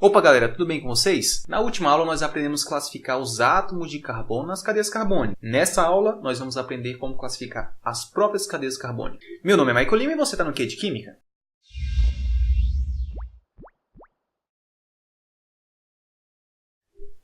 Opa galera, tudo bem com vocês? Na última aula nós aprendemos a classificar os átomos de carbono nas cadeias carbônicas. Nessa aula nós vamos aprender como classificar as próprias cadeias carbônicas. Meu nome é Michael Lima e você está no quê de Química?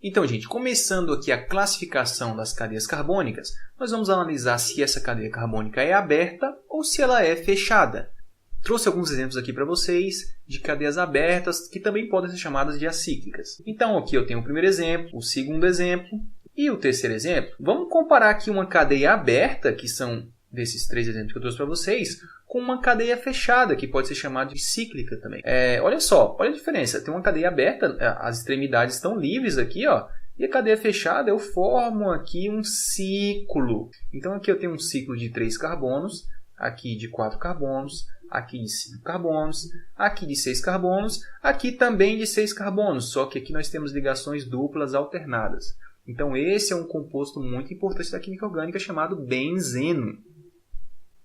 Então, gente, começando aqui a classificação das cadeias carbônicas, nós vamos analisar se essa cadeia carbônica é aberta ou se ela é fechada. Trouxe alguns exemplos aqui para vocês de cadeias abertas que também podem ser chamadas de acíclicas. Então, aqui eu tenho o primeiro exemplo, o segundo exemplo e o terceiro exemplo. Vamos comparar aqui uma cadeia aberta, que são desses três exemplos que eu trouxe para vocês, com uma cadeia fechada, que pode ser chamada de cíclica também. Olha só, olha a diferença. Tem uma cadeia aberta, as extremidades estão livres aqui, ó. E a cadeia fechada, eu formo aqui um ciclo. Então, aqui eu tenho um ciclo de 3 carbonos, aqui de 4 carbonos, aqui de 5 carbonos, aqui de 6 carbonos, aqui também de 6 carbonos, só que aqui nós temos ligações duplas alternadas. Então, esse é um composto muito importante da química orgânica chamado benzeno.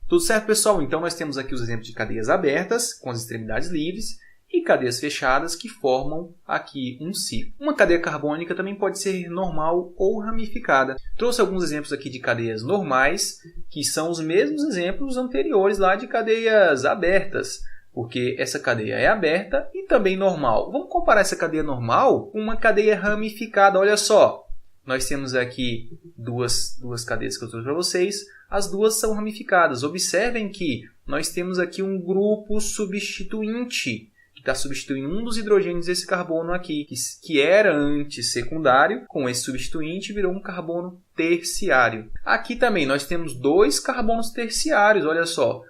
Tudo certo, pessoal? Então, nós temos aqui os exemplos de cadeias abertas, com as extremidades livres, e cadeias fechadas, que formam aqui um ciclo. Uma cadeia carbônica também pode ser normal ou ramificada. Trouxe alguns exemplos aqui de cadeias normais, que são os mesmos exemplos anteriores lá de cadeias abertas, porque essa cadeia é aberta e também normal. Vamos comparar essa cadeia normal com uma cadeia ramificada. Olha só, nós temos aqui duas cadeias que eu trouxe para vocês. As duas são ramificadas. Observem que nós temos aqui um grupo substituinte, está substituindo um dos hidrogênios desse carbono aqui, que era antes secundário, com esse substituinte virou um carbono terciário. Aqui também nós temos 2 carbonos terciários, olha só.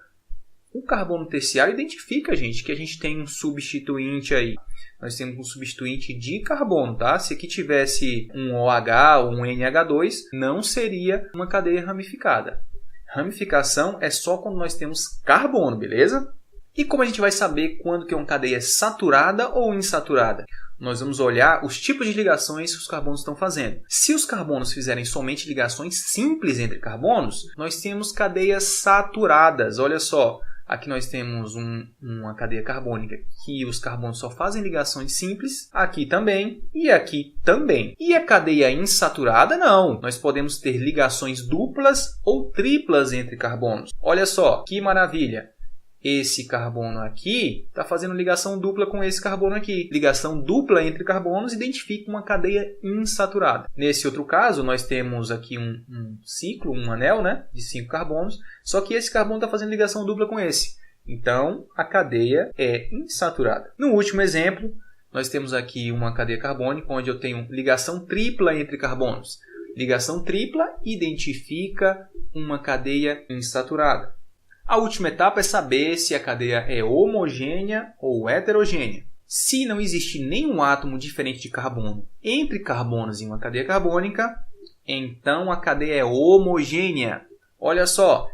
O carbono terciário identifica, gente, que a gente tem um substituinte aí. Nós temos um substituinte de carbono, tá? Se aqui tivesse um OH ou um NH2, não seria uma cadeia ramificada. Ramificação é só quando nós temos carbono, beleza? E como a gente vai saber quando que uma cadeia é saturada ou insaturada? Nós vamos olhar os tipos de ligações que os carbonos estão fazendo. Se os carbonos fizerem somente ligações simples entre carbonos, nós temos cadeias saturadas. Olha só, aqui nós temos uma cadeia carbônica que os carbonos só fazem ligações simples, aqui também e aqui também. E a cadeia insaturada, não. Nós podemos ter ligações duplas ou triplas entre carbonos. Olha só, que maravilha! Esse carbono aqui está fazendo ligação dupla com esse carbono aqui. Ligação dupla entre carbonos identifica uma cadeia insaturada. Nesse outro caso, nós temos aqui um ciclo, um anel, né, de 5 carbonos, só que esse carbono está fazendo ligação dupla com esse. Então, a cadeia é insaturada. No último exemplo, nós temos aqui uma cadeia carbônica onde eu tenho ligação tripla entre carbonos. Ligação tripla identifica uma cadeia insaturada. A última etapa é saber se a cadeia é homogênea ou heterogênea. Se não existe nenhum átomo diferente de carbono entre carbonos em uma cadeia carbônica, então a cadeia é homogênea. Olha só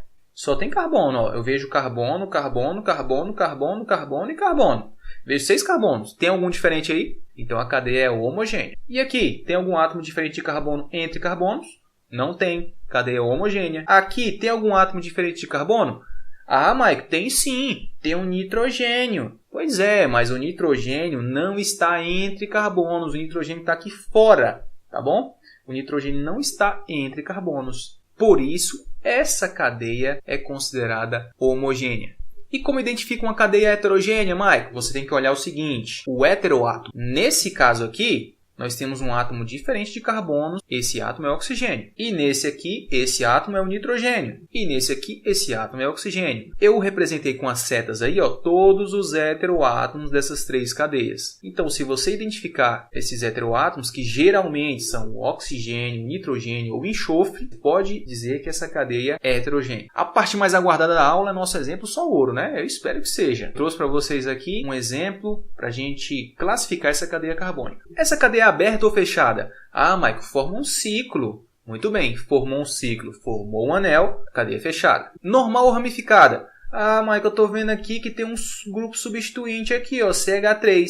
tem carbono. Ó. Eu vejo carbono, carbono, carbono, carbono, carbono e carbono. Vejo 6 carbonos. Tem algum diferente aí? Então a cadeia é homogênea. E aqui, tem algum átomo diferente de carbono entre carbonos? Não tem. Cadeia é homogênea. Aqui, tem algum átomo diferente de carbono? Ah, Mike, tem sim, tem um nitrogênio. Pois é, mas o nitrogênio não está entre carbonos, o nitrogênio está aqui fora, tá bom? O nitrogênio não está entre carbonos. Por isso, essa cadeia é considerada homogênea. E como identifica uma cadeia heterogênea, Mike? Você tem que olhar o seguinte, o heteroátomo. Nesse caso aqui, nós temos um átomo diferente de carbono, esse átomo é oxigênio. E nesse aqui, esse átomo é o nitrogênio. E nesse aqui, esse átomo é oxigênio. Eu representei com as setas aí, ó, todos os heteroátomos dessas 3 cadeias. Então, se você identificar esses heteroátomos, que geralmente são o oxigênio, nitrogênio ou enxofre, pode dizer que essa cadeia é heterogênea. A parte mais aguardada da aula é nosso exemplo só ouro, né? Eu espero que seja. Trouxe para vocês aqui um exemplo para a gente classificar essa cadeia carbônica. Essa cadeia aberta ou fechada? Ah, Michael, forma um ciclo. Muito bem, formou um ciclo, formou um anel, cadeia fechada. Normal ou ramificada? Ah, Michael, eu estou vendo aqui que tem um grupo substituinte aqui, ó, CH3.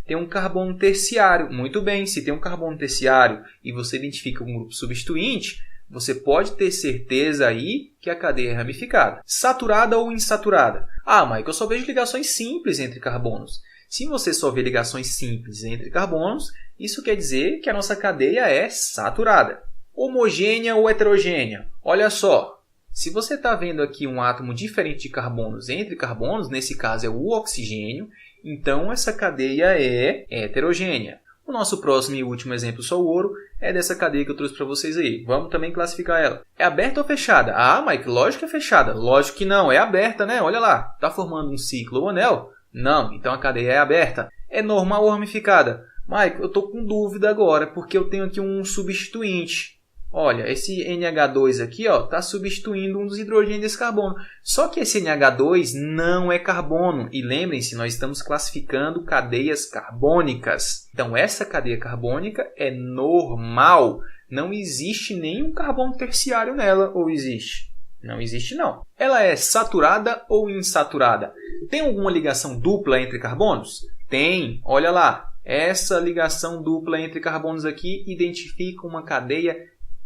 Tem um carbono terciário. Muito bem, se tem um carbono terciário e você identifica um grupo substituinte, você pode ter certeza aí que a cadeia é ramificada. Saturada ou insaturada? Ah, Michael, eu só vejo ligações simples entre carbonos. Se você só vê ligações simples entre carbonos, isso quer dizer que a nossa cadeia é saturada. Homogênea ou heterogênea? Olha só, se você está vendo aqui um átomo diferente de carbonos entre carbonos, nesse caso é o oxigênio, então essa cadeia é heterogênea. O nosso próximo e último exemplo, só o ouro, é dessa cadeia que eu trouxe para vocês aí. Vamos também classificar ela. É aberta ou fechada? Ah, Mike, lógico que é fechada. Lógico que não, é aberta, né? Olha lá, está formando um ciclo ou anel? Não, então a cadeia é aberta. É normal ou ramificada? Mike, eu estou com dúvida agora, porque eu tenho aqui um substituinte. Olha, esse NH2 aqui está substituindo um dos hidrogênios desse carbono. Só que esse NH2 não é carbono. E lembrem-se, nós estamos classificando cadeias carbônicas. Então, essa cadeia carbônica é normal. Não existe nenhum carbono terciário nela, ou existe? Não existe, não. Ela é saturada ou insaturada? Tem alguma ligação dupla entre carbonos? Tem. Olha lá. Essa ligação dupla entre carbonos aqui identifica uma cadeia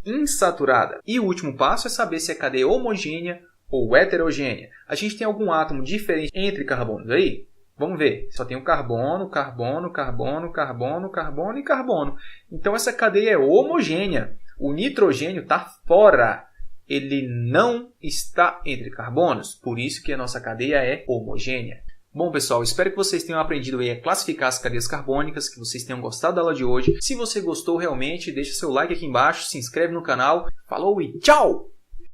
insaturada. E o último passo é saber se é cadeia homogênea ou heterogênea. A gente tem algum átomo diferente entre carbonos aí? Vamos ver. Só tem o carbono, carbono, carbono, carbono, carbono e carbono. Então essa cadeia é homogênea. O nitrogênio está fora. Ele não está entre carbonos. Por isso que a nossa cadeia é homogênea. Bom, pessoal, espero que vocês tenham aprendido aí a classificar as cadeias carbônicas, que vocês tenham gostado da aula de hoje. Se você gostou realmente, deixa seu like aqui embaixo, se inscreve no canal. Falou e tchau!